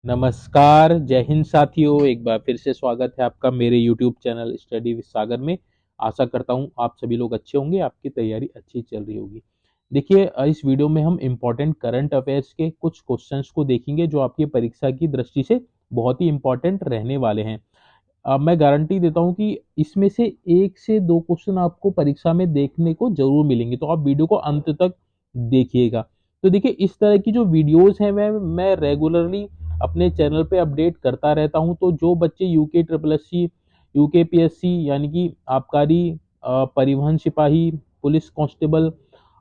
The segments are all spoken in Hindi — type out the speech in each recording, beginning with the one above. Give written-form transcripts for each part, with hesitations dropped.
नमस्कार, जय हिंद साथियों। एक बार फिर से स्वागत है आपका मेरे यूट्यूब चैनल स्टडी विद सागर में। आशा करता हूँ आप सभी लोग अच्छे होंगे, आपकी तैयारी अच्छी चल रही होगी। देखिए इस वीडियो में हम इम्पोर्टेंट करंट अफेयर्स के कुछ क्वेश्चंस को देखेंगे जो आपकी परीक्षा की दृष्टि से बहुत ही इम्पोर्टेंट रहने वाले हैं। मैं गारंटी देता हूँ कि इसमें से 1 से 2 क्वेश्चन आपको परीक्षा में देखने को ज़रूर मिलेंगे, तो आप वीडियो को अंत तक देखिएगा। तो देखिए इस तरह की जो वीडियोज़ हैं मैं रेगुलरली अपने चैनल पे अपडेट करता रहता हूँ। तो जो बच्चे UK triple SC, UK PSC यानी कि आबकारी, परिवहन सिपाही, police constable,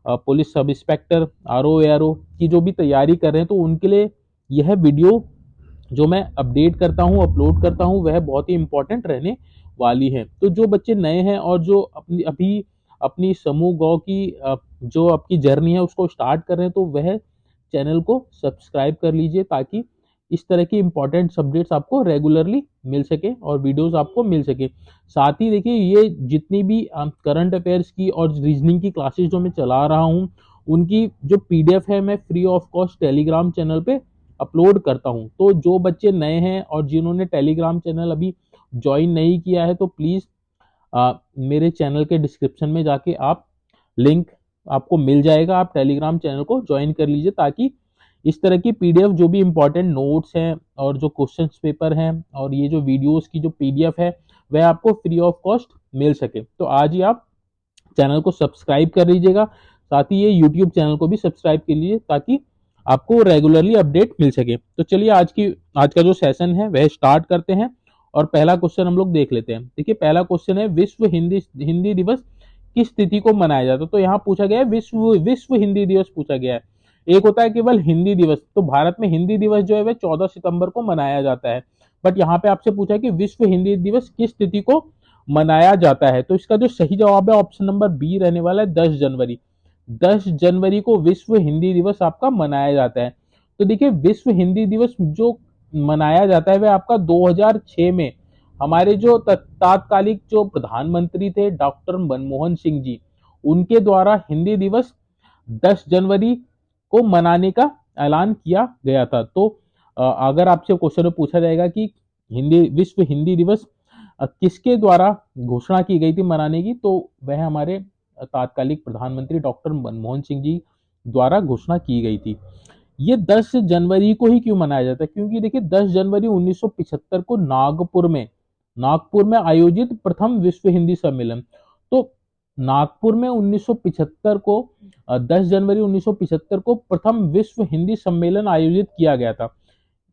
police sub inspector, RO ARO की जो भी तैयारी कर रहे हैं, तो उनके लिए यह वीडियो जो मैं अपडेट करता हूँ, अपलोड करता हूँ, वह बहुत ही इंपॉर्टेंट रहने वाली है। तो जो बच्चे नए हैं और जो अपनी अभी अपनी समूह गौ की जो आपकी जर्नी है उसको स्टार्ट कर रहे हैं, तो वह चैनल को सब्सक्राइब कर लीजिए ताकि इस तरह की इंपॉर्टेंट अपडेट्स आपको रेगुलरली मिल सके और वीडियोस आपको मिल सके। साथ ही देखिए ये जितनी भी करंट अफेयर्स की और रीजनिंग की क्लासेस जो मैं चला रहा हूँ, उनकी जो पीडीएफ है मैं free of cost Telegram channel पे अपलोड करता हूँ। तो जो बच्चे नए हैं और जिन्होंने टेलीग्राम चैनल अभी ज्वाइन नहीं किया है, तो प्लीज़ मेरे चैनल के डिस्क्रिप्शन में जाके आप लिंक आपको मिल जाएगा, आप टेलीग्राम चैनल को ज्वाइन कर लीजिए ताकि इस तरह की पीडीएफ जो भी इंपॉर्टेंट नोट्स हैं और जो क्वेश्चंस पेपर हैं और ये जो वीडियोस की जो पीडीएफ है वह आपको फ्री ऑफ कॉस्ट मिल सके। तो आज ही आप चैनल को सब्सक्राइब कर लीजिएगा, साथ ही ये यूट्यूब चैनल को भी सब्सक्राइब कर लीजिए ताकि आपको रेगुलरली अपडेट मिल सके। तो चलिए आज का जो सेशन है वह स्टार्ट करते हैं और पहला क्वेश्चन हम लोग देख लेते हैं। देखिए पहला क्वेश्चन है, विश्व हिंदी हिंदी दिवस किस तिथि को मनाया जाता है? तो यहाँ पूछा गया है विश्व विश्व हिंदी दिवस पूछा गया है। एक होता है केवल हिंदी दिवस, तो भारत में हिंदी दिवस जो है वह 14 सितंबर को मनाया जाता है। बट यहाँ पे आपसे पूछा है कि विश्व हिंदी दिवस किस तिथि को मनाया जाता है, तो इसका जो सही जवाब है ऑप्शन नंबर बी रहने वाला है, 10 जनवरी। 10 जनवरी को विश्व हिंदी दिवस आपका मनाया जाता है। तो देखिए विश्व हिंदी दिवस जो मनाया जाता है वह आपका 2006 में हमारे जो तात्कालिक जो प्रधानमंत्री थे डॉक्टर मनमोहन सिंह जी, उनके द्वारा हिंदी दिवस 10 जनवरी को मनाने का ऐलान किया गया था। तो अगर आपसे क्वेश्चन में पूछा जाएगा कि हिंदी विश्व हिंदी दिवस किसके द्वारा घोषणा की गई थी मनाने की, तो वह हमारे तात्कालिक प्रधानमंत्री डॉक्टर मनमोहन सिंह जी द्वारा घोषणा की गई थी। ये 10 जनवरी को ही क्यों मनाया जाता है? क्योंकि देखिए 10 जनवरी 1975 को नागपुर में आयोजित प्रथम विश्व हिंदी सम्मेलन, तो नागपुर में 1975 को 10 जनवरी 1975 को प्रथम विश्व हिंदी सम्मेलन आयोजित किया गया था,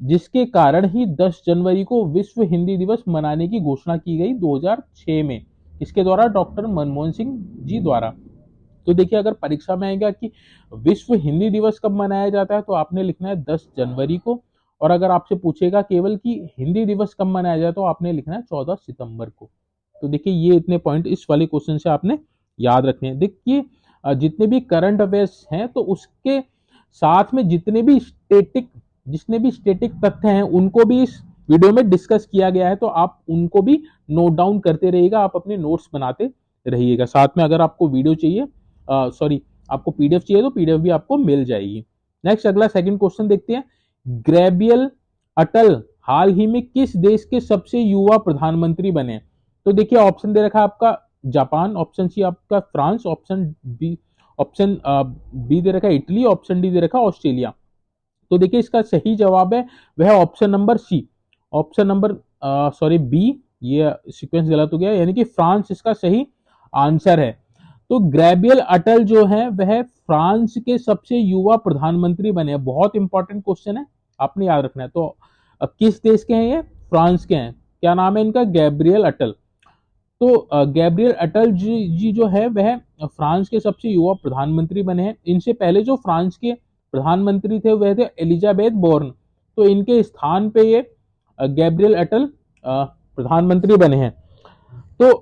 जिसके कारण ही 10 जनवरी को विश्व हिंदी दिवस मनाने की घोषणा की गई 2006 में। इसके द्वारा डॉक्टर मनमोहन सिंह जी द्वारा। तो देखिए अगर परीक्षा में आएगा कि विश्व हिंदी दिवस कब मनाया जाता है, तो आपने लिखना है 10 जनवरी को। और अगर आपसे पूछेगा केवल कि हिंदी दिवस कब मनाया जाए, तो आपने लिखना है 14 सितंबर को। तो देखिए ये इतने पॉइंट इस वाले क्वेश्चन से आपने याद रखने हैं। देखिए जितने भी करंट अफेयर्स हैं, तो उसके साथ में जितने भी स्टेटिक तथ्य हैं उनको भी इस वीडियो में डिस्कस किया गया है, तो आप उनको भी नोट डाउन करते रहिएगा, आप अपने नोट्स बनाते रहिएगा। साथ में अगर आपको वीडियो चाहिए आपको पीडीएफ चाहिए, तो पीडीएफ भी आपको मिल जाएगी। नेक्स्ट अगला सेकंड क्वेश्चन देखते हैं। ग्रेबियल अटल हाल ही में किस देश के सबसे युवा प्रधानमंत्री बने? तो देखिए ऑप्शन दे रखा है आपका जापान, ऑप्शन सी आपका फ्रांस, ऑप्शन बी दे रखा है इटली, ऑप्शन डी दे रखा है ऑस्ट्रेलिया। तो देखिए इसका सही जवाब है वह option number C, option number B. ये सीक्वेंस गलत हो गया, यानी कि फ्रांस इसका सही आंसर है। तो ग्रेबियल अटल जो है वह फ्रांस के सबसे युवा प्रधानमंत्री बने। बहुत इंपॉर्टेंट क्वेश्चन है, आपने याद रखना है। तो किस देश के हैं ये? फ्रांस के हैं। क्या नाम है इनका? गैब्रियल अटल। तो गैब्रियल अटल जी जो है वह फ्रांस के सबसे युवा प्रधानमंत्री बने हैं। इनसे पहले जो फ्रांस के प्रधानमंत्री थे वह थे एलिजाबेथ बोर्न, तो इनके स्थान पे ये गैब्रियल अटल प्रधानमंत्री बने हैं। तो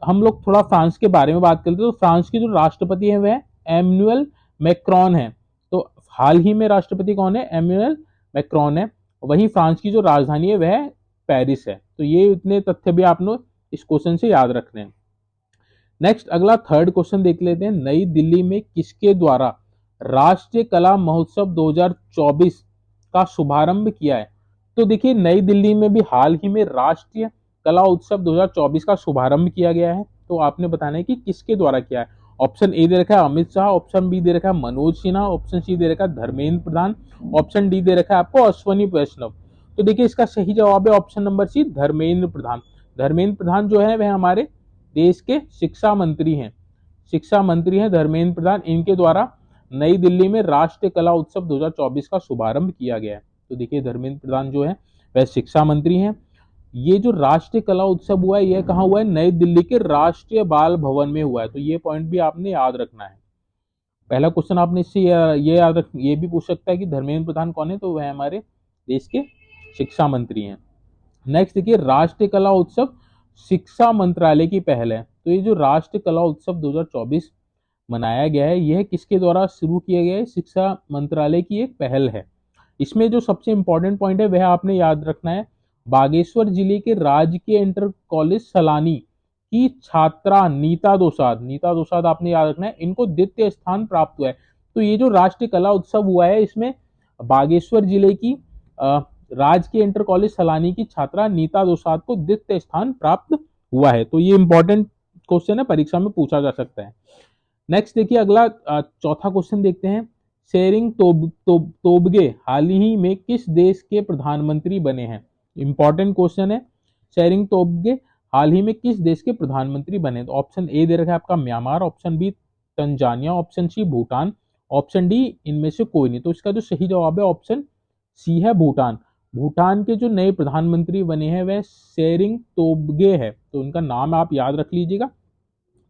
हम लोग थोड़ा फ्रांस के बारे में बात करते हैं। तो फ्रांस के जो राष्ट्रपति हैं वह एमैनुअल मैक्रोन है। तो हाल ही में राष्ट्रपति कौन है? एमैनुअल मैक्रोन है। वहीं फ्रांस की जो राजधानी है वह पेरिस है। तो ये इतने तथ्य भी आपने इस क्वेश्चन से याद रखने हैं। नेक्स्ट अगला थर्ड क्वेश्चन देख लेते हैं। नई दिल्ली में किसके द्वारा राष्ट्रीय कला महोत्सव 2024 का शुभारंभ किया है? तो देखिए नई दिल्ली में भी हाल ही में राष्ट्रीय कला उत्सव 2024 का शुभारंभ किया गया है। तो आपने बताना है कि किसके द्वारा किया है। ऑप्शन ए दे रखा है अमित शाह, ऑप्शन बी दे रखा है मनोज सिन्हा, ऑप्शन सी दे रखा है धर्मेंद्र प्रधान, ऑप्शन डी दे रखा है आपको अश्वनी वैष्णव। तो देखिए इसका सही जवाब है ऑप्शन नंबर सी, धर्मेंद्र प्रधान। धर्मेंद्र प्रधान जो है वह हमारे देश के शिक्षा मंत्री हैं, शिक्षा मंत्री हैं धर्मेंद्र प्रधान। इनके द्वारा नई दिल्ली में राष्ट्रीय कला उत्सव 2024 का शुभारंभ किया गया है। तो देखिए धर्मेंद्र प्रधान जो है वह शिक्षा मंत्री हैं। ये जो राष्ट्रीय कला उत्सव हुआ है यह कहाँ हुआ है, नई दिल्ली के राष्ट्रीय बाल भवन में हुआ है। तो ये पॉइंट भी आपने याद रखना है। पहला क्वेश्चन आपने इससे ये याद रख, ये भी पूछ सकता है कि धर्मेंद्र प्रधान कौन है, तो वह हमारे देश के शिक्षा मंत्री हैं। नेक्स्ट देखिए राष्ट्रीय कला उत्सव शिक्षा मंत्रालय की पहल है। तो ये जो राष्ट्रीय कला उत्सव 2024 मनाया गया है यह किसके द्वारा शुरू किया गया है, शिक्षा मंत्रालय की एक पहल है। इसमें जो सबसे इंपॉर्टेंट पॉइंट है वह आपने याद रखना है, बागेश्वर जिले के राजकीय इंटर कॉलेज सलानी की छात्रा नीता दोसाद, नीता दोसाद आपने याद रखना है, इनको द्वितीय स्थान प्राप्त हुआ है। तो ये जो राष्ट्रीय कला उत्सव हुआ है इसमें बागेश्वर जिले की राजकीय इंटर कॉलेज सलानी की छात्रा नीता दोसाद को द्वितीय स्थान प्राप्त हुआ है। तो ये इंपॉर्टेंट क्वेश्चन है, परीक्षा में पूछा जा सकता है। नेक्स्ट देखिए अगला चौथा क्वेश्चन देखते हैं। शेरिंग तोबगे हाल ही में किस देश के प्रधानमंत्री बने हैं। इंपॉर्टेंट क्वेश्चन है, शेरिंग तोबगे हाल ही में किस देश के प्रधानमंत्री बने। तो ऑप्शन ए दे रखा है आपका Myanmar, option B Tanzania, option C Bhutan, option D इनमें से कोई नहीं। तो इसका जो सही जवाब है ऑप्शन सी है भूटान। भूटान के जो नए प्रधानमंत्री बने हैं वह शेरिंग तोबगे है। तो उनका नाम आप याद रख लीजिएगा,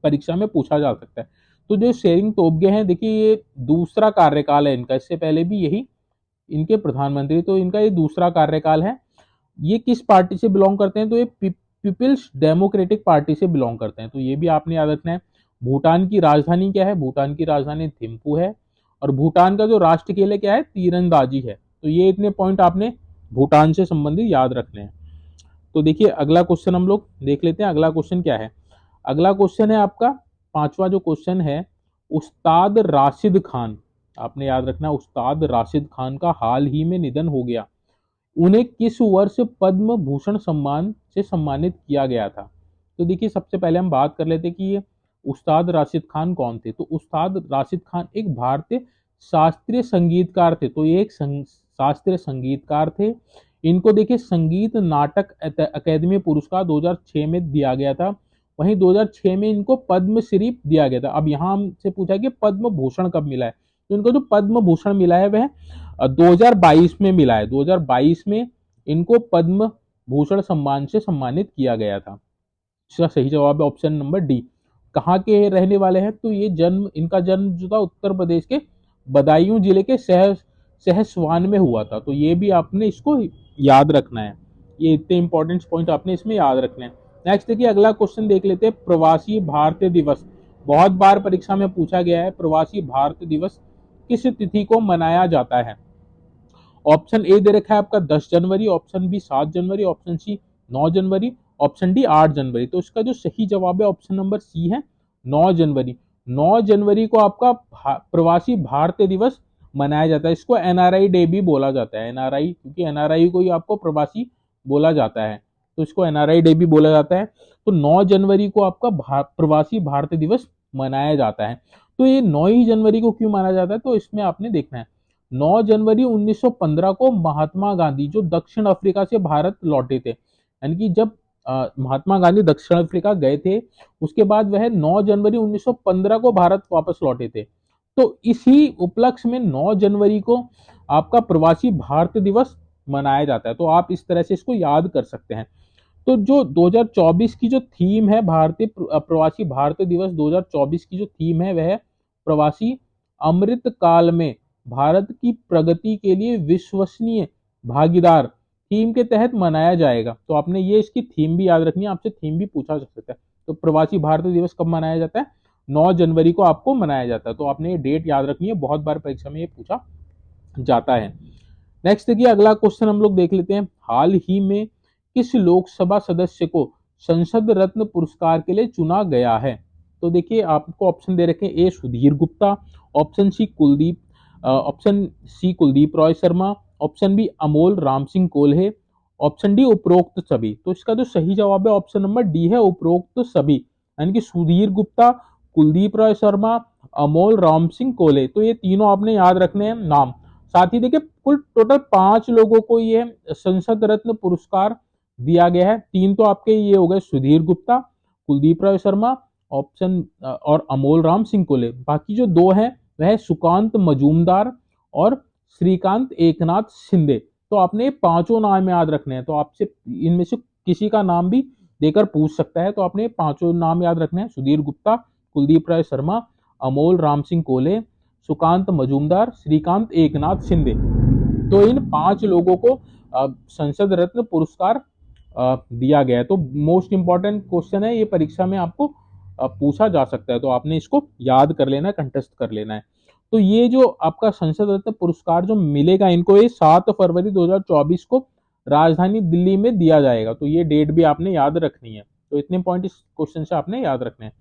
परीक्षा में पूछा जा सकता है। तो जो शेरिंग तोबगे हैं देखिए ये दूसरा कार्यकाल है इनका, इससे पहले भी यही इनके प्रधानमंत्री, तो इनका ये दूसरा कार्यकाल है। ये किस पार्टी से बिलोंग करते हैं, तो ये पीपल्स डेमोक्रेटिक पार्टी से बिलोंग करते हैं। तो ये भी आपने याद रखना है। भूटान की राजधानी क्या है, भूटान की राजधानी थिम्पू है। और भूटान का जो राष्ट्र खेल है क्या है, तीरंदाजी है। तो ये इतने पॉइंट आपने भूटान से संबंधित याद रखने हैं। तो देखिए अगला क्वेश्चन हम लोग देख लेते हैं। अगला क्वेश्चन क्या है, अगला क्वेश्चन है आपका पांचवा जो क्वेश्चन है, उस्ताद राशिद खान, आपने याद रखना उस्ताद राशिद खान का हाल ही में निधन हो गया। उन्हें किस वर्ष पद्म भूषण सम्मान से सम्मानित किया गया था। तो देखिए सबसे पहले हम बात कर लेते कि ये उस्ताद राशिद खान कौन थे। तो उस्ताद राशिद खान एक भारतीय शास्त्रीय संगीतकार थे। तो ये एक शास्त्रीय संगीतकार थे। इनको देखिए संगीत नाटक अकादमी पुरस्कार 2006 में दिया गया था। वहीं 2006 में इनको पद्मश्री दिया गया था। अब यहाँ हमसे पूछा कि पद्म भूषण कब मिला है, तो इनको जो पद्म भूषण मिला है वह 2022 में मिला है। 2022 में इनको पद्म भूषण सम्मान से सम्मानित किया गया था। इसका सही जवाब है ऑप्शन नंबर डी। कहाँ के रहने वाले हैं, तो ये इनका जन्म जो था उत्तर प्रदेश के बदायूं जिले के सहसवान में हुआ था। तो ये भी आपने इसको याद रखना है। ये इतने इंपॉर्टेंट पॉइंट आपने इसमें याद रखने हैं। नेक्स्ट देखिए अगला क्वेश्चन देख लेते हैं, प्रवासी भारतीय दिवस। बहुत बार परीक्षा में पूछा गया है, प्रवासी भारतीय दिवस किस तिथि को मनाया जाता है। ऑप्शन ए दे रखा है आपका 10 जनवरी, ऑप्शन बी 7 जनवरी, ऑप्शन सी 9 जनवरी, ऑप्शन डी 8 जनवरी। तो इसका जो सही जवाब है ऑप्शन नंबर सी है 9 जनवरी। 9 जनवरी को आपका प्रवासी भारतीय दिवस मनाया जाता है। इसको एनआरआई डे भी बोला जाता है, एनआरआई, क्योंकि एनआरआई को ही आपको प्रवासी बोला जाता है, तो इसको एनआरआई डे भी बोला जाता है। तो 9 जनवरी को आपका प्रवासी भारतीय दिवस मनाया जाता है। तो ये 9 ही जनवरी को क्यों माना जाता है, तो इसमें आपने देखना है 9 जनवरी 1915 को महात्मा गांधी जो दक्षिण अफ्रीका से भारत लौटे थे, यानी कि जब महात्मा गांधी दक्षिण अफ्रीका गए थे उसके बाद वह 9 जनवरी 1915 को भारत वापस लौटे थे। तो इसी उपलक्ष्य में 9 जनवरी को आपका प्रवासी भारतीय दिवस मनाया जाता है। तो आप इस तरह से इसको याद कर सकते हैं। तो जो 2024 की जो थीम है भारतीय प्रवासी भारतीय दिवस 2024 की जो थीम है वह प्रवासी अमृत काल में भारत की प्रगति के लिए विश्वसनीय भागीदार थीम के तहत मनाया जाएगा। तो आपने ये इसकी थीम भी याद रखनी है, आपसे थीम भी पूछा जा सकता है। तो प्रवासी भारतीय दिवस कब मनाया जाता है, 9 जनवरी को आपको मनाया जाता है। तो आपने ये डेट याद रखनी है, बहुत बार परीक्षा में ये पूछा जाता है। नेक्स्ट देखिए अगला क्वेश्चन हम लोग देख लेते हैं, हाल ही में किस लोकसभा सदस्य को संसद रत्न पुरस्कार के लिए चुना गया है। तो देखिए आपको ऑप्शन दे रखे A Sudhir Gupta, option C Kuldeep Roy Sharma, option B Amol Ram Singh Kolhe, option D उपरोक्त सभी। तो इसका जो सही जवाब है ऑप्शन नंबर डी है, उपरोक्त सभी, यानी कि सुधीर गुप्ता, कुलदीप राय शर्मा, अमोल राम सिंह कोल्हे। तो ये तीनों आपने याद रखने हैं नाम। साथ ही देखिए कुल टोटल 5 लोगों को ये संसद रत्न पुरस्कार दिया गया है। 3 तो आपके ये हो गए, सुधीर गुप्ता, कुलदीप राय शर्मा, ऑप्शन और अमोल राम सिंह कोल्हे। बाकी जो 2 हैं वह सुकांत मजूमदार और श्रीकांत एकनाथ शिंदे। तो आपने पांचों नाम याद रखने हैं। तो आपसे इनमें से किसी का नाम भी देकर पूछ सकता है। तो आपने पांचों नाम याद रखने हैं, सुधीर गुप्ता, कुलदीप राय शर्मा, अमोल राम सिंह कोल्हे, सुकांत मजूमदार, श्रीकांत एकनाथ शिंदे। तो इन 5 लोगों को संसद रत्न पुरस्कार दिया गया है। तो मोस्ट इंपॉर्टेंट क्वेश्चन है ये, परीक्षा में आपको पूछा जा सकता है। तो आपने इसको याद कर लेना है, कंटेस्ट कर लेना है। तो ये जो आपका संसद रत्न पुरस्कार जो मिलेगा इनको, ये 7 फरवरी 2024 को राजधानी दिल्ली में दिया जाएगा। तो ये डेट भी आपने याद रखनी है। तो इतने पॉइंट इस क्वेश्चन से आपने याद रखने हैं।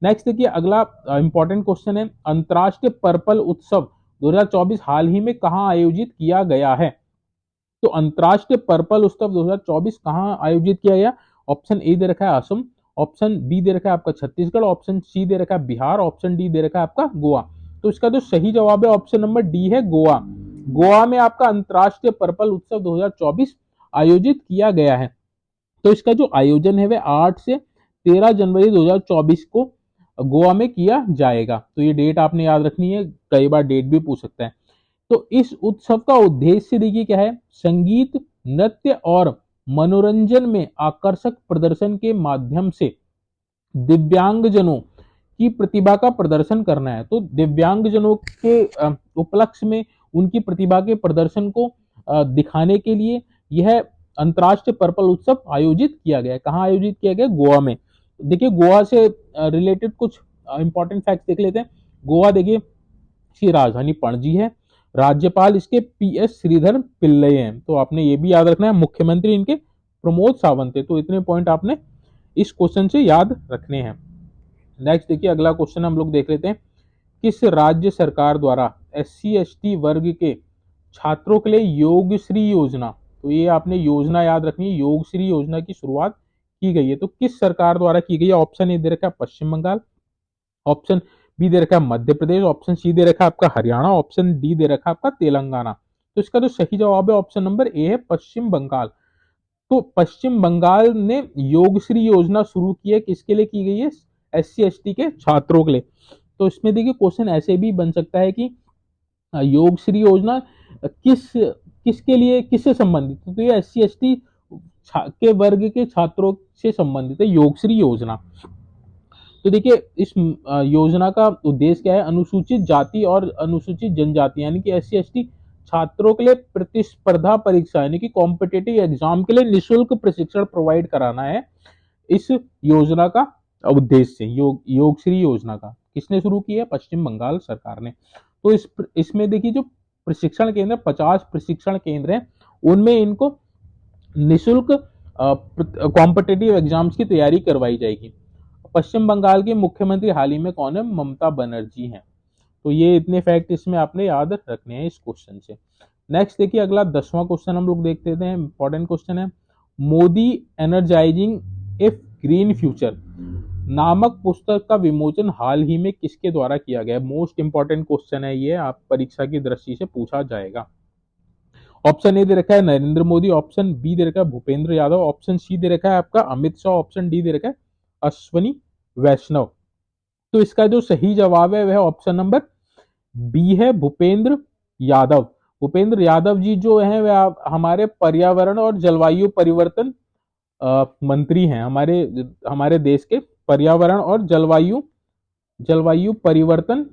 नेक्स्ट देखिए अगला इंपॉर्टेंट क्वेश्चन है, अंतर्राष्ट्रीय पर्पल उत्सव 2024 हाल ही में कहां आयोजित किया गया है? तो अंतर्राष्ट्रीय पर्पल उत्सव 2024 कहां आयोजित किया गया? ऑप्शन ए दे रखा है असम, ऑप्शन बी दे रखा है आपका छत्तीसगढ़, ऑप्शन सी दे रखा है बिहार, ऑप्शन डी दे रखा है आपका गोवा। तो इसका जो सही जवाब है ऑप्शन नंबर डी है, गोवा। गोवा में आपका अंतर्राष्ट्रीय पर्पल उत्सव 2024 आयोजित किया गया है। तो इसका जो आयोजन है वह 8 से 13 जनवरी 2024 को गोवा में किया जाएगा। तो ये डेट आपने याद रखनी है, कई बार डेट भी पूछ सकता है। तो इस उत्सव का उद्देश्य देखिए क्या है, संगीत, नृत्य और मनोरंजन में आकर्षक प्रदर्शन के माध्यम से दिव्यांगजनों की प्रतिभा का प्रदर्शन करना है। तो दिव्यांगजनों के उपलक्ष्य में उनकी प्रतिभा के प्रदर्शन को दिखाने के लिए यह अंतर्राष्ट्रीय पर्पल उत्सव आयोजित किया गया है। कहाँ आयोजित किया गया? गोवा में। देखिए गोवा से रिलेटेड कुछ इंपॉर्टेंट फैक्ट्स देख लेते हैं। गोवा देखिए इसकी राजधानी पणजी है, राज्यपाल इसके PS श्रीधर पिल्लई हैं। तो आपने ये भी याद रखना है, मुख्यमंत्री इनके प्रमोद सावंत है। तो इतने पॉइंट आपने इस क्वेश्चन से याद रखने हैं। नेक्स्ट देखिए अगला क्वेश्चन हम लोग देख लेते हैं, किस राज्य सरकार द्वारा SC ST वर्ग के छात्रों के लिए योगश्री योजना, तो ये आपने योजना याद रखनी है, योगश्री योजना की शुरुआत की गई है। तो किस सरकार द्वारा की गई है? ऑप्शन ए दे रखा है पश्चिम बंगाल, ऑप्शन बी दे रखा है मध्य प्रदेश, ऑप्शन सी दे रखा है आपका हरियाणा, ऑप्शन डी दे रखा है आपका तेलंगाना। तो इसका जो सही जवाब है ऑप्शन नंबर ए है, पश्चिम बंगाल। तो पश्चिम बंगाल ने योगश्री योजना शुरू की है, किसके लिए की गई है? SC ST के छात्रों के लिए। तो इसमें देखिए क्वेश्चन ऐसे भी बन सकता है कि योगश्री योजना किसके लिए, किससे संबंधित है? तो ये SC ST के वर्ग के छात्रों से संबंधित है योगश्री योजना। तो देखिए इस योजना का उद्देश्य क्या है? अनुसूचित जाति और अनुसूचित जनजाति यानी कि SC ST छात्रों के लिए प्रतिस्पर्धा परीक्षा यानी कि कॉम्पिटिटिव एग्जाम के लिए निःशुल्क प्रशिक्षण प्रोवाइड कराना है। इस योजना का उद्देश्य योगश्री योजना का किसने शुरू की है? पश्चिम बंगाल सरकार ने। तो इसमें देखिए जो प्रशिक्षण केंद्र 50 प्रशिक्षण केंद्र हैं, उनमें इनको निःशुल्क कॉम्पिटिटिव एग्जाम्स की तैयारी करवाई जाएगी। पश्चिम बंगाल के मुख्यमंत्री हाल ही में कौन है? ममता बनर्जी हैं। तो ये इतने फैक्ट इसमें आपने याद रखने हैं इस क्वेश्चन से। नेक्स्ट देखिए अगला 10वां क्वेश्चन हम लोग देखते हैं, इंपॉर्टेंट क्वेश्चन है, मोदी एनर्जाइजिंग ए ग्रीन फ्यूचर नामक पुस्तक का विमोचन हाल ही में किसके द्वारा किया गया? मोस्ट इंपॉर्टेंट क्वेश्चन है ये, आप परीक्षा की दृष्टि से पूछा जाएगा। ऑप्शन ए दे रखा है नरेंद्र मोदी, ऑप्शन बी दे रखा है भूपेंद्र यादव, ऑप्शन सी दे रखा है आपका अमित शाह, ऑप्शन डी दे रखा है अश्वनी वैष्णव। तो इसका जो सही जवाब है वह ऑप्शन नंबर बी है, भूपेंद्र यादव। भूपेंद्र यादव जी जो है वह हमारे पर्यावरण और जलवायु परिवर्तन मंत्री हैं, हमारे देश के पर्यावरण और जलवायु परिवर्तन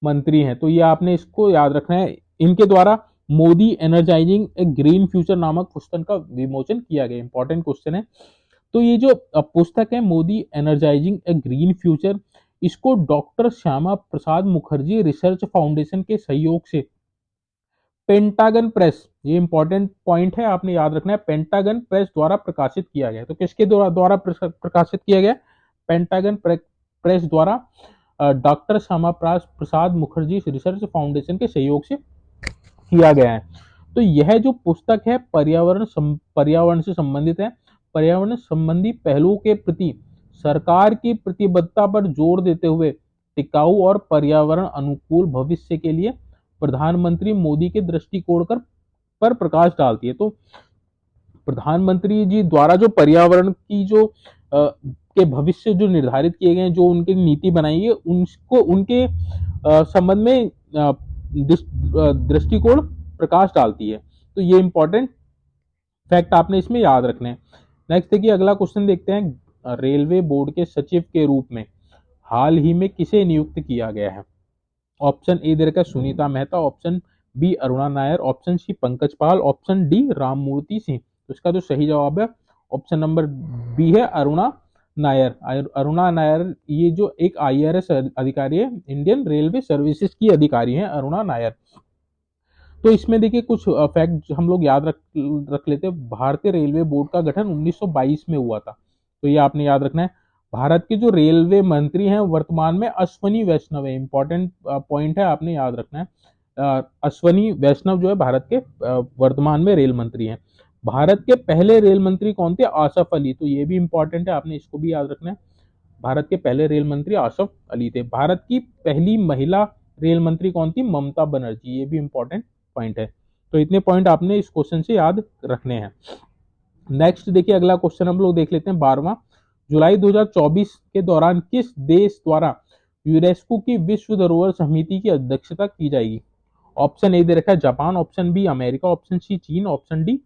मंत्री हैं। तो ये आपने इसको याद रखना है। इनके द्वारा मोदी एनर्जाइजिंग ए ग्रीन फ्यूचर नामक पुस्तक का विमोचन किया गया। इंपॉर्टेंट क्वेश्चन है। तो ये जो पुस्तक है मोदी एनर्जाइजिंग ए ग्रीन फ्यूचर, इसको doctor Shyama Prasad Mukherjee research foundation के सहयोग से पेंटागन प्रेस, ये इंपॉर्टेंट पॉइंट है आपने याद रखना है, पेंटागन प्रेस द्वारा प्रकाशित किया गया। तो किसके द्वारा प्रकाशित किया गया? पेंटागन प्रेस द्वारा doctor Shyama Prasad Mukherjee research foundation के सहयोग से किया गया है। तो यह जो पुस्तक है पर्यावरण से संबंधित है। पर्यावरण संबंधी पहलुओं के प्रति सरकार की प्रतिबद्धता पर जोर देते हुए टिकाऊ और पर्यावरण अनुकूल भविष्य के लिए प्रधानमंत्री मोदी के दृष्टिकोण पर प्रकाश डालती है। तो प्रधानमंत्री जी द्वारा जो पर्यावरण की जो के भविष्य जो निर्धारित किए गए हैं, जो उनकी नीति बनाई है, उनको उनके संबंध में दृष्टिकोण प्रकाश डालती है। तो ये इंपॉर्टेंट फैक्ट आपने इसमें याद रखने हैं। नेक्स्ट देखिए अगला क्वेश्चन देखते हैं। रेलवे बोर्ड के सचिव के रूप में हाल ही में किसे नियुक्त किया गया है? ऑप्शन ए दे रखा है Sunita Mehta, option B Aruna Nair, option C Pankaj Pal, option D Rammurti Singh. तो इसका जो सही जवाब है ऑप्शन नंबर बी है अरुणा नायर। अरुणा नायर ये जो एक IRS अधिकारी है, इंडियन रेलवे सर्विसेज की अधिकारी है अरुणा नायर। तो इसमें देखिए कुछ फैक्ट हम लोग याद रख लेते हैं। भारतीय रेलवे बोर्ड का गठन 1922 में हुआ था, तो ये आपने याद रखना है। भारत के जो रेलवे मंत्री हैं वर्तमान में अश्वनी वैष्णव है। इंपॉर्टेंट पॉइंट है, आपने याद रखना है। अश्वनी वैष्णव जो है भारत के वर्तमान में रेल मंत्री हैं। भारत के पहले रेल मंत्री कौन थे? आसफ अली। तो ये भी इंपॉर्टेंट है, आपने इसको भी याद रखना है। भारत के पहले रेल मंत्री आसफ अली थे। भारत की पहली महिला रेल मंत्री कौन थी? ममता बनर्जी। ये भी इंपॉर्टेंट पॉइंट है। तो इतने पॉइंट आपने इस क्वेश्चन से याद रखने हैं। नेक्स्ट देखिए अगला क्वेश्चन हम लोग देख लेते हैं। 12वां, जुलाई 2024 के दौरान किस देश द्वारा यूनेस्को की विश्व धरोहर समिति की अध्यक्षता की जाएगी? ऑप्शन ए दे रखा है Japan, option B America, option C चीन, ऑप्शन डी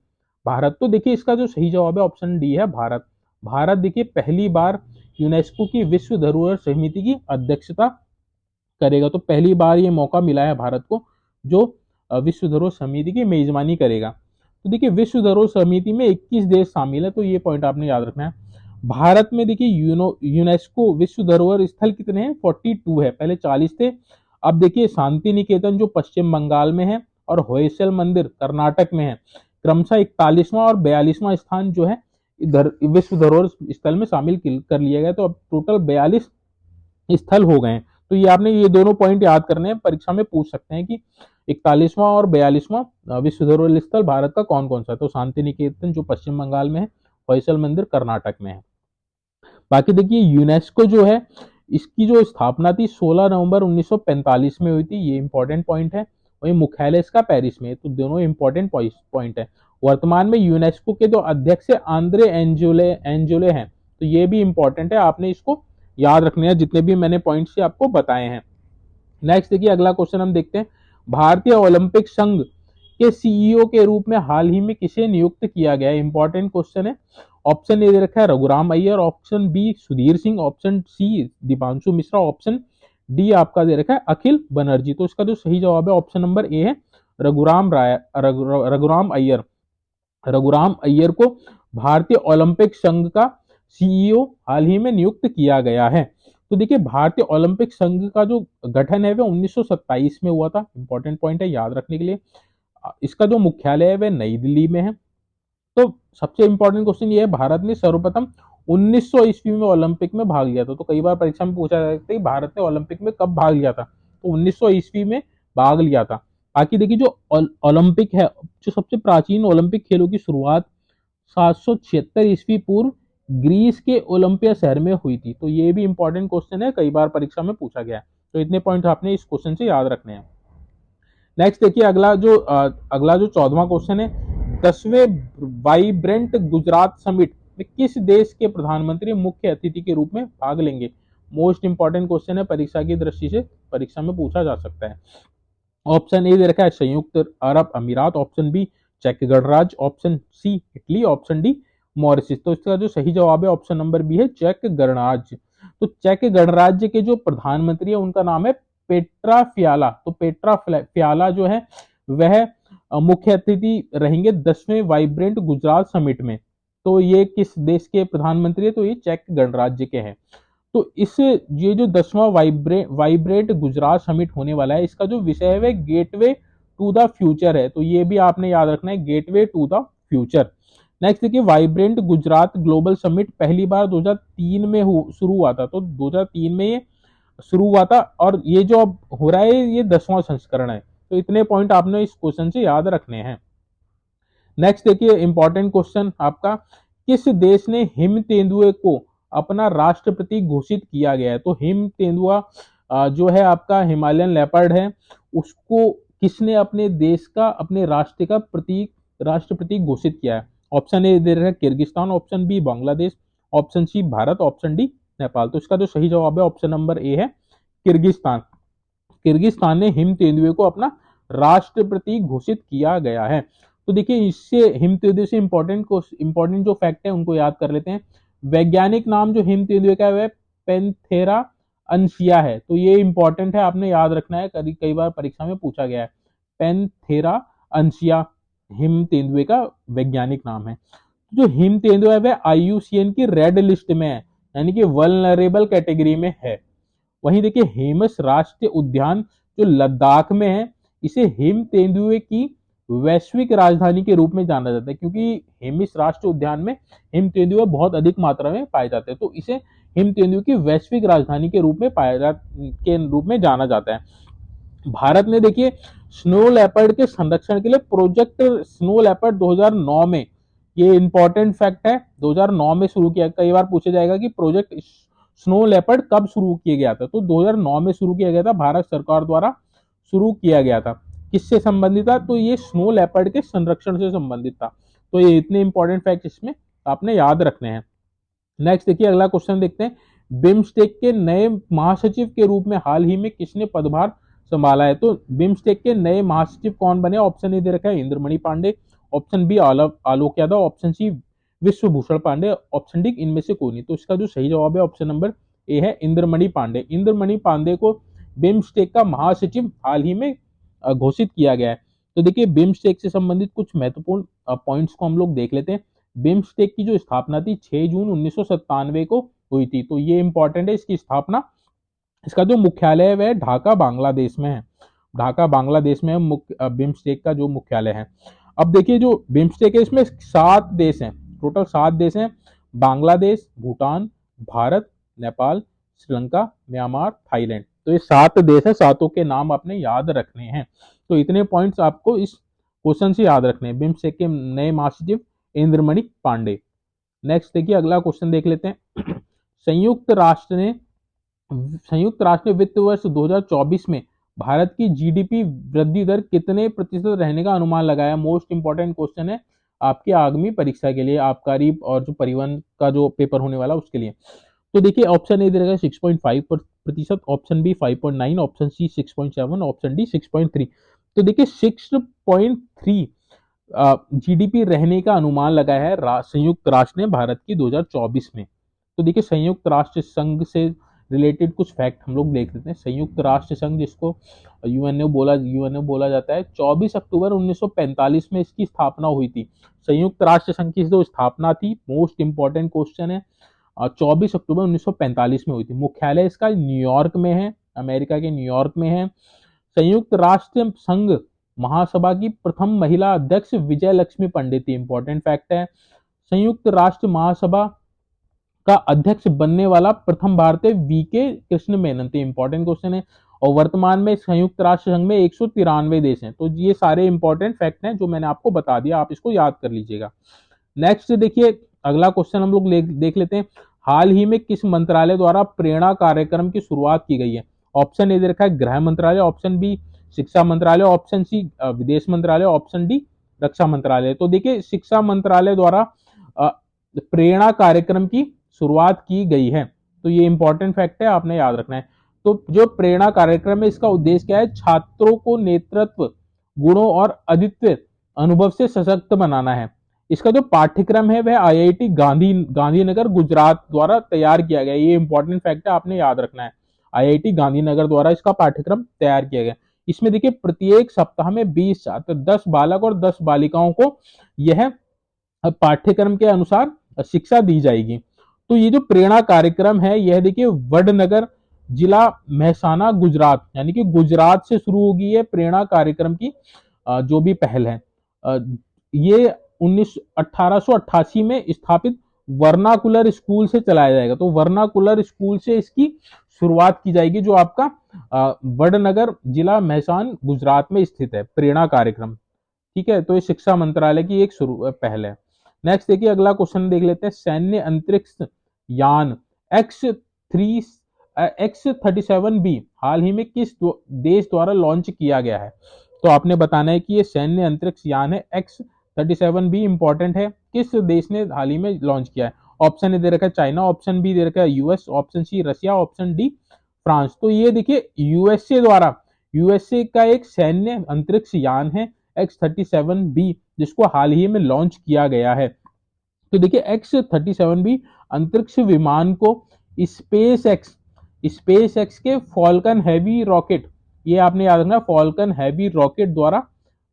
भारत। तो देखिए इसका जो सही जवाब है ऑप्शन डी है भारत। भारत देखिए पहली बार यूनेस्को की विश्व धरोहर समिति की अध्यक्षता करेगा। तो पहली बार ये मौका मिला है भारत को जो विश्व धरोहर समिति की मेजबानी करेगा। तो देखिए विश्व धरोहर समिति में 21 देश शामिल है, तो ये पॉइंट आपने याद रखना है। भारत में देखिए यूनेस्को विश्व धरोहर स्थल कितने हैं? 42 है, पहले 40 थे। अब देखिए शांति निकेतन जो पश्चिम बंगाल में है और होयसल मंदिर कर्नाटक में है, क्रमशः 41वां और 42वां स्थान जो है इधर विश्व धरोहर स्थल में शामिल कर लिया गया। तो अब टोटल 42 स्थल हो गए हैं। तो ये आपने ये दोनों पॉइंट याद करने हैं, परीक्षा में पूछ सकते हैं कि 41वां और 42वां विश्व धरोहर स्थल भारत का कौन कौन सा है? तो शांति निकेतन जो पश्चिम बंगाल में है, होयसल मंदिर कर्नाटक में है। बाकी देखिए यूनेस्को जो है इसकी जो स्थापना थी 16 नवंबर 1945 में हुई थी, ये इंपॉर्टेंट पॉइंट है। वही मुख्यालय इसका पेरिस में है। तो दोनों इंपॉर्टेंट पॉइंट है। वर्तमान में यूनेस्को के जो अध्यक्ष आंद्रे एंजोले हैं, तो ये भी इंपॉर्टेंट है, आपने इसको याद रखने हैं जितने भी मैंने पॉइंट्स से आपको बताए हैं। नेक्स्ट देखिए अगला क्वेश्चन हम देखते हैं। भारतीय ओलंपिक संघ के CEO के रूप में हाल ही में किसे नियुक्त किया गया है? इंपॉर्टेंट क्वेश्चन है। ऑप्शन ए दे रखा है Raghuram Iyer, option B Sudhir Singh, option C Deepanshu Mishra, option D आपका दे रखा है अखिल बनर्जी। तो इसका जो सही जवाब है ऑप्शन नंबर ए है रघुराम अय्यर। रघुराम अय्यर को भारतीय ओलंपिक संघ का CEO हाल ही में नियुक्त किया गया है। तो देखिए भारतीय ओलंपिक संघ का जो गठन है वह 1927 में हुआ था। इंपॉर्टेंट पॉइंट है याद रखने के लिए। इसका जो मुख्यालय है वह नई दिल्ली में है। तो सबसे इंपॉर्टेंट क्वेश्चन ये है, भारत ने सर्वप्रथम 1900 ईस्वी में ओलंपिक में भाग लिया था। तो कई बार परीक्षा में पूछा जाता है भारत ने ओलंपिक में कब भाग लिया था? तो 1900 ईस्वी में भाग लिया था। बाकी देखिए जो ओलंपिक है, जो सबसे प्राचीन ओलंपिक खेलों की शुरुआत 776 ईस्वी पूर्व ग्रीस के ओलंपिया शहर में हुई थी। तो ये भी इंपॉर्टेंट क्वेश्चन है, कई बार परीक्षा में पूछा गया है। तो इतने पॉइंट आपने इस क्वेश्चन से याद रखने हैं। नेक्स्ट देखिए अगला जो 14वां क्वेश्चन है। 10वें वाइब्रेंट गुजरात समिट में किस देश के प्रधानमंत्री मुख्य अतिथि के रूप में भाग लेंगे? मोस्ट इंपॉर्टेंट क्वेश्चन है, परीक्षा की दृष्टि से परीक्षा में पूछा जा सकता है। ऑप्शन ए दे रखा है संयुक्त अरब अमीरात, ऑप्शन बी चेक गणराज्य, option C Italy, option D Mauritius. तो इसका जो सही जवाब है ऑप्शन नंबर बी है चेक गणराज्य। तो चेक गणराज्य के जो प्रधानमंत्री है उनका नाम है पेट्रा फियाला। तो पेट्रा फियाला जो है वह मुख्य अतिथि रहेंगे 10वें वाइब्रेंट गुजरात समिट में। तो ये किस देश के प्रधानमंत्री है? तो ये चेक गणराज्य के हैं। तो ये जो 10वां वाइब्रेंट गुजरात समिट होने वाला है, इसका जो विषय है वह गेटवे टू द फ्यूचर है। तो ये भी आपने याद रखना है, gateway to the future. Next देखिए वाइब्रेंट गुजरात ग्लोबल समिट पहली बार 2003 में शुरू हुआ था। तो 2003 में ये शुरू हुआ था और ये जो अब हो रहा है ये 10वां संस्करण है। तो इतने पॉइंट आपने इस क्वेश्चन से याद रखने हैं। नेक्स्ट देखिए इंपॉर्टेंट क्वेश्चन आपका, किस देश ने हिम तेंदुए को अपना राष्ट्रपति घोषित किया गया है? तो हिम तेंदुआ जो है आपका हिमालयन लेपर्ड है, उसको किसने अपने देश का, अपने राष्ट्र का राष्ट्रपति घोषित किया है? ऑप्शन ए दे रहा है Kyrgyzstan, option B Bangladesh, option C Bharat, option D Nepal. तो इसका जो सही जवाब है ऑप्शन नंबर ए है किर्गिस्तान। किर्गिस्तान ने हिम तेंदुए को अपना राष्ट्रपति घोषित किया गया है। तो देखिए इससे हिम तेंदुए से इंपॉर्टेंट जो फैक्ट है उनको याद कर लेते हैं। वैज्ञानिक नाम जो हिम तेंदुए का है पेंथेरा अंसिया है, तो ये इंपॉर्टेंट है, आपने याद रखना है, कई बार परीक्षा में पूछा गया है। पेंथेरा अंसिया हिम तेंदुए का वैज्ञानिक नाम है। जो हिम तेंदुआ है वह IUCN की रेड लिस्ट में है, यानी कि वल्नरेबल कैटेगरी में है। वहीं देखिए हेमस राष्ट्रीय उद्यान जो लद्दाख में है, इसे हिम तेंदुए की वैश्विक राजधानी के रूप में जाना जाता है, क्योंकि हेमिस राष्ट्रीय उद्यान में हिम तेंदुए बहुत अधिक मात्रा में पाए जाते हैं, तो इसे हिम तेंदुए की वैश्विक राजधानी के रूप में जाना जाता है। भारत ने देखिए स्नो लेपर्ड के संरक्षण के लिए प्रोजेक्ट स्नो लेपर्ड 2009 में, ये इंपॉर्टेंट फैक्ट है, 2009 में शुरू किया। कई बार पूछा जाएगा कि प्रोजेक्ट स्नो लेपर्ड कब शुरू किया गया था? तो 2009 में शुरू किया गया था, भारत सरकार द्वारा शुरू किया गया था। किससे संबंधित था? तो ये स्नो लेपर्ड के संरक्षण से संबंधित था। तो ये इतने इंपॉर्टेंट फैक्ट इसमें आपने याद रखने हैं। नेक्स्ट देखिए अगला क्वेश्चन देखते हैं, बिम्स्टेक के नए महासचिव के रूप में हाल ही में किसने पदभार संभाला है? तो बिम्स्टेक के नए महासचिव कौन बने? ऑप्शन ए दे रखा है Indramani Pandey, option B Alok Yadav, option C Vishwabhushan Pandey, option D इनमें से कोई नहीं। तो इसका जो सही जवाब है ऑप्शन नंबर ए है इंद्रमणि पांडे। इंद्रमणि पांडे को बिम्स्टेक का महासचिव हाल ही में घोषित किया गया है। तो देखिए बिम्स्टेक से संबंधित कुछ महत्वपूर्ण पॉइंट्स को हम लोग देख लेते हैं। बिम्स्टेक की जो स्थापना थी 6 जून 1997 को हुई थी, तो ये इंपॉर्टेंट है इसकी स्थापना। इसका जो मुख्यालय है वह ढाका बांग्लादेश में है, ढाका बांग्लादेश में बिम्स्टेक का जो मुख्यालय है। अब देखिए जो बिम्स्टेक है इसमें 7 देश हैं, टोटल 7 देश हैं, बांग्लादेश, भूटान, भारत, नेपाल, श्रीलंका, म्यांमार, थाईलैंड। तो ये 7 देश है, सातों के नाम आपने याद रखने हैं। तो इतने पॉइंट्स आपको इस क्वेश्चन से याद रखने हैं। बिम्स्टेक के नए महासचिव इंद्रमणि पांडे। नेक्स्ट देखिए अगला क्वेश्चन देख लेते हैं। संयुक्त राष्ट्र ने वित्त वर्ष 2024 में भारत की GDP वृद्धि दर कितने प्रतिशत रहने का अनुमान लगाया? मोस्ट इंपॉर्टेंट क्वेश्चन है आपकी आगामी परीक्षा के लिए, आबकारी और जो परिवहन का जो पेपर होने वाला उसके लिए। तो देखिए ऑप्शन ए रहेगा 6.5%, option B 5.9, option C 6.7, option D 6.3। तो देखिए 6.3 GDP रहने का अनुमान लगाया है संयुक्त राष्ट्र ने भारत की 2024 में। तो देखिए संयुक्त राष्ट्र संघ से रिलेटेड कुछ फैक्ट हम लोग देख लेते हैं। संयुक्त राष्ट्र संघ जिसको यूएनओ बोला जाता है, 24 अक्टूबर 1945 में इसकी स्थापना हुई थी। संयुक्त राष्ट्र संघ की जो स्थापना थी, मोस्ट इंपॉर्टेंट क्वेश्चन है, 24 अक्टूबर 1945 में हुई थी। मुख्यालय इसका न्यूयॉर्क में है, अमेरिका के न्यूयॉर्क में है। संयुक्त राष्ट्र संघ महासभा की प्रथम महिला अध्यक्ष विजय लक्ष्मी पंडित थी, इंपॉर्टेंट फैक्ट है। संयुक्त राष्ट्र महासभा का अध्यक्ष बनने वाला प्रथम भारतीय VK कृष्ण मेनन थे, इंपॉर्टेंट क्वेश्चन है। और वर्तमान में संयुक्त राष्ट्र संघ में 193 देश हैं। तो ये सारे इंपॉर्टेंट फैक्ट हैं जो मैंने आपको बता दिया, आप इसको याद कर लीजिएगा। नेक्स्ट देखिए अगला क्वेश्चन हम लोग देख लेते हैं, हाल ही में किस मंत्रालय द्वारा प्रेरणा कार्यक्रम की शुरुआत की गई है? ऑप्शन ए दे रखा है गृह मंत्रालय, ऑप्शन बी शिक्षा मंत्रालय, ऑप्शन सी विदेश मंत्रालय, ऑप्शन डी रक्षा मंत्रालय। तो देखिए शिक्षा मंत्रालय द्वारा प्रेरणा कार्यक्रम की शुरुआत की गई है, तो ये इंपॉर्टेंट फैक्ट है, आपने याद रखना है। तो जो प्रेरणा कार्यक्रम है इसका उद्देश्य क्या है? छात्रों को नेतृत्व गुणों और अद्वितीय अनुभव से सशक्त बनाना है। इसका जो पाठ्यक्रम है वह IIT गांधीनगर गुजरात द्वारा तैयार किया गया, ये इंपॉर्टेंट फैक्ट है, आपने याद रखना है। IIT गांधीनगर द्वारा इसका पाठ्यक्रम तैयार किया गया। इसमें देखिए प्रत्येक सप्ताह में 20 छात्र, 10 बालक और 10 बालिकाओं को यह पाठ्यक्रम के अनुसार शिक्षा दी जाएगी। तो ये जो प्रेरणा कार्यक्रम है यह देखिए वडनगर जिला महसाना गुजरात, यानी कि गुजरात से शुरू होगी ये प्रेरणा कार्यक्रम की जो भी पहल है। ये 1888 में स्थापित वर्नाकुलर स्कूल से चलाया जाएगा। तो वर्नाकुलर स्कूल से इसकी शुरुआत की जाएगी, जो आपका वडनगर जिला मेहसान गुजरात में स्थित है, प्रेरणा कार्यक्रम। ठीक है, तो ये शिक्षा मंत्रालय की एक शुरू पहल है। नेक्स्ट देखिए अगला क्वेश्चन देख लेते हैं, सैन्य अंतरिक्ष यान X-37B हाल ही में किस देश द्वारा लॉन्च किया गया है? तो आपने बताना है कि ये सैन्य अंतरिक्ष यान है X-37B, इंपॉर्टेंट है, किस देश ने हाल ही में लॉन्च किया है? ऑप्शन ए दे रखा है चाइना, ऑप्शन बी दे रखा है US, option C Russia, option D France. तो ये देखिए यूएसए द्वारा, यूएसए का एक सैन्य अंतरिक्ष यान है X-37B, जिसको हाल ही में लॉन्च किया गया है। तो देखिए X-37B अंतरिक्ष विमान को स्पेस एक्स के फॉल्कन हैवी रॉकेट, ये आपने याद रखना, फॉल्कन हैवी रॉकेट द्वारा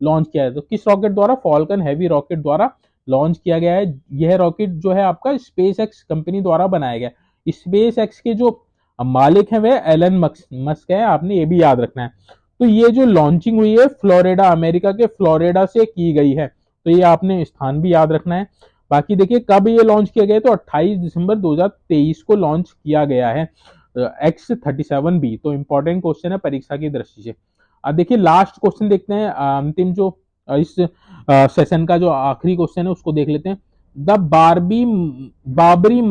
लॉन्च किया है। तो किस रॉकेट द्वारा? फॉल्कन हैवी रॉकेट द्वारा लॉन्च किया गया है। यह रॉकेट जो है आपका स्पेस एक्स कंपनी द्वारा बनाया गया है। स्पेस एक्स के जो मालिक है वह एलन मस्क है, आपने ये भी याद रखना है। तो ये जो लॉन्चिंग हुई है फ्लोरिडा, अमेरिका के फ्लोरिडा से की गई है, तो ये आपने स्थान भी याद रखना है। बाकी देखिए कब ये लॉन्च किया गया, तो 28 दिसंबर 2023 को लॉन्च किया गया है X-37B। तो इंपॉर्टेंट क्वेश्चन है परीक्षा की दृष्टि से। अब देखिए लास्ट क्वेश्चन देखते हैं, अंतिम जो इस सेशन का जो आखिरी क्वेश्चन है उसको देख लेते हैं। द बाबरी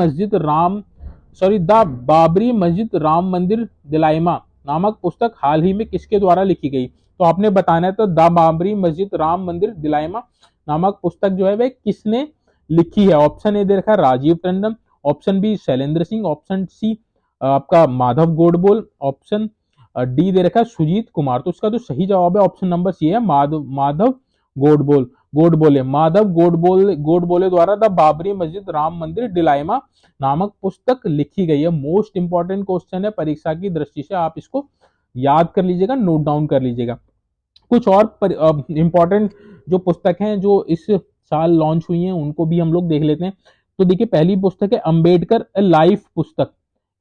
मस्जिद राम मंदिर दिलाइमा नामक पुस्तक हाल ही में किसके द्वारा लिखी गई? तो आपने बताना है, तो द बाबरी मस्जिद राम मंदिर दिलाइमा नामक पुस्तक जो है वह किसने लिखी है? ऑप्शन ए दे रखा है Rajiv Tandon, option B Shailendra Singh, option C आपका माधव गोडबोल, ऑप्शन डी दे रखा है सुजीत कुमार। तो इसका जो सही जवाब है ऑप्शन नंबर सी है, माधव गोडबोले द्वारा द बाबरी मस्जिद राम मंदिर डिलाइमा नामक पुस्तक लिखी गई है। मोस्ट इंपॉर्टेंट क्वेश्चन है परीक्षा की दृष्टि से, आप इसको याद कर लीजिएगा, नोट डाउन कर लीजिएगा। कुछ और इंपॉर्टेंट जो पुस्तक हैं जो इस साल लॉन्च हुई हैं उनको भी हम लोग देख लेते हैं। तो देखिए पहली पुस्तक है अंबेडकर ए लाइफ पुस्तक,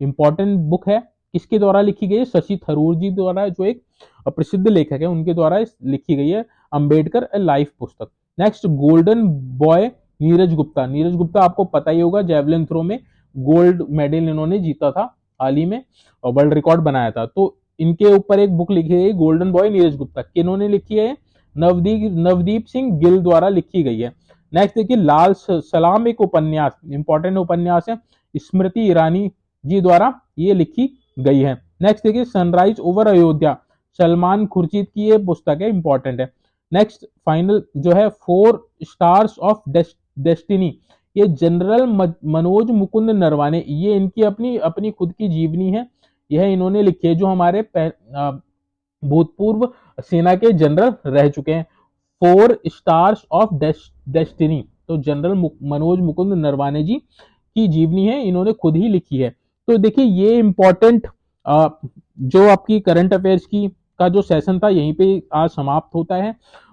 इंपॉर्टेंट बुक है, किसके द्वारा लिखी गई है? शशि थरूर जी द्वारा, जो एक प्रसिद्ध लेखक है, उनके द्वारा लिखी गई है अंबेडकर ए लाइफ पुस्तक। Next golden boy Neeraj Gupta, Neeraj Gupta आपको पता ही होगा, जेवलिन थ्रो में गोल्ड मेडल इन्होंने जीता था हाल ही में और वर्ल्ड रिकॉर्ड बनाया था। तो इनके ऊपर एक बुक लिखी गई गोल्डन बॉय नीरज गुप्ता, किन्होंने लिखी है? नवदीप सिंह गिल द्वारा लिखी गई है। नेक्स्ट देखिए लाल सलाम एक उपन्यास, इंपॉर्टेंट उपन्यास है, स्मृति ईरानी जी द्वारा ये लिखी गई है। नेक्स्ट देखिए सनराइज ओवर अयोध्या, सलमान खुर्शीद की ये पुस्तक है, इंपॉर्टेंट है। नेक्स्ट फाइनल जो है 4 स्टार्स ऑफ डेस्टिनी, ये जनरल मनोज मुकुंद नरवाने, ये इनकी अपनी अपनी खुद की जीवनी है, यह इन्होंने लिखी है, जो हमारे भूतपूर्व सेना के जनरल रह चुके हैं। 4 स्टार्स ऑफ डेस्टिनी, तो जनरल मनोज मुकुंद नरवाने जी की जीवनी है, इन्होंने खुद ही लिखी है। तो देखिए ये इंपॉर्टेंट जो आपकी करंट अफेयर्स की का जो सेशन था यहीं पे आज समाप्त होता है।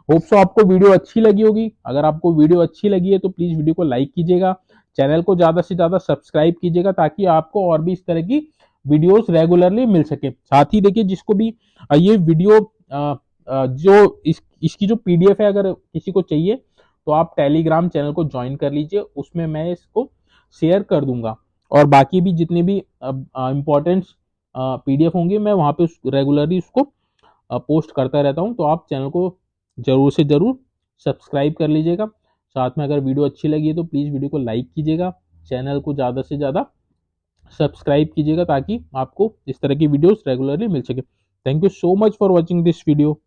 होप सो आपको वीडियो अच्छी लगी होगी। अगर आपको वीडियो अच्छी लगी है तो प्लीज वीडियो को लाइक कीजिएगा, चैनल को ज्यादा से ज्यादा सब्सक्राइब कीजिएगा, ताकि आपको और भी इस तरह की वीडियोस रेगुलरली मिल सके। साथ ही देखिए जिसको भी ये वीडियो जो इसकी जो पीडीएफ है अगर किसी को चाहिए तो आप टेलीग्राम चैनल को ज्वाइन कर लीजिए, उसमें मैं इसको शेयर कर दूंगा। और बाकी भी जितने भी इंपॉर्टेंट पीडीएफ होंगे मैं वहां पे रेगुलरली उसको पोस्ट करता रहता हूं। तो आप चैनल को जरूर से जरूर सब्सक्राइब कर लीजिएगा। साथ में अगर वीडियो अच्छी लगी है तो प्लीज़ वीडियो को लाइक कीजिएगा, चैनल को ज़्यादा से ज़्यादा सब्सक्राइब कीजिएगा, ताकि आपको इस तरह की वीडियोस रेगुलरली मिल सके। Thank you so much for watching this video.